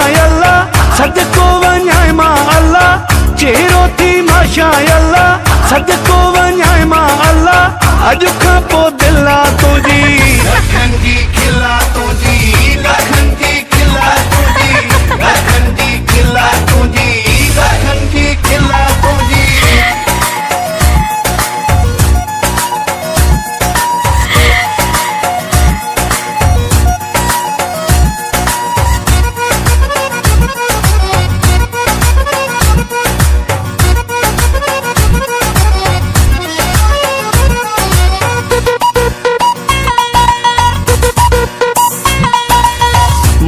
माशाअल्लाह सदको वञाए मां अल्लाह चेहरो थी माशाअल्लाह सदको वञाए मां अल्लाह अॼु खां पोइ दिल आ तुंहिंजी लखन जी खिला तुंहिंजी लखन जी खिला तुंहिंजी लखन जी खिला तुंहिंजी लखन जी खिला तुंहिंजी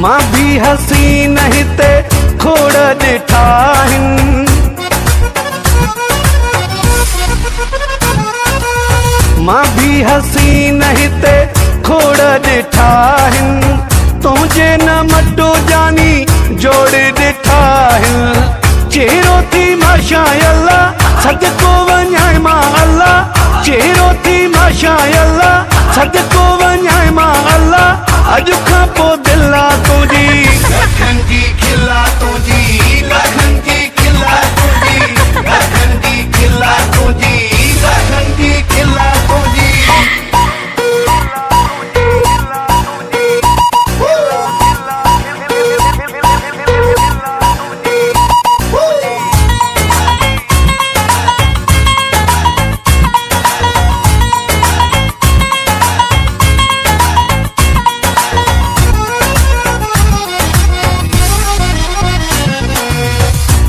मां भी हसीन हिते खोड़ ॾिठा आहिनि मां भी हसीन हिते खोड़ ॾिठा आहिनि तुंहिंजे न मटो जानी जोड़ ॾिठा आहिनि चेहरो थी माशाअल्लाह सदको वञाए मां अल्लाह चेहरो थी माशाअल्लाह सदको वञाए मां अल्लाह अॼु खां पोइ दिल आ तुंहिंजी लखन जी खिला तुंहिंजी लखन जी खिला तुंहिंजी लखन जी खिला तुंहिंजी लखन जी खिला तुंहिंजी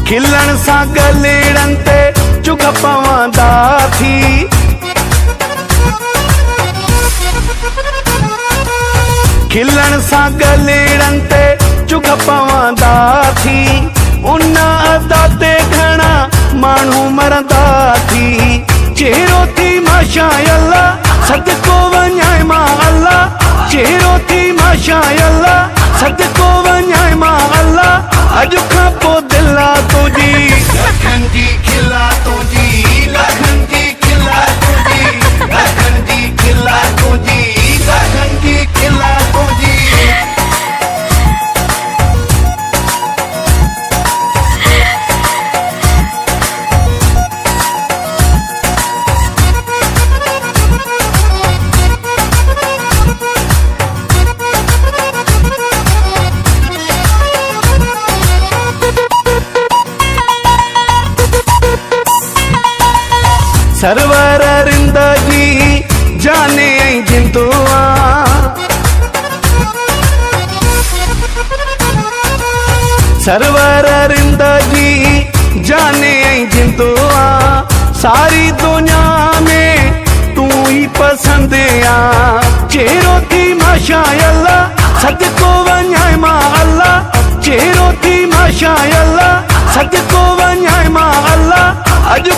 खिलण सां गलेड़न ते चुग पवंदा थी खिलण सां गलेड़न ते चुग पवंदा थी उन अदा ते घणा माण्हू मरंदा थी चेहरो थी माशाअल्लाह सदको वञाए मां अल्लाह चेहरो थी माशाअल्लाह सदको वञाए मां अल्लाह अॼु खां पोइ दिल आ तुंहिंजी लखन जी खिला तुंहिंजी लखन जी खिला तुंहिंजी लखन जी खिला तुंहिंजी लखन जी खिला तुंहिंजी सरवर रिंदगी जाने जिंदुआ सरवर रिंदगी जाने जिंदुआ सारी दुनिया में तू ही पसंद आ चेहरो थी माशाअल्लाह सदको वञाए मां अल्लाह चेहरो थी माशाअल्लाह सदको वञाए मां अल्लाह अॼु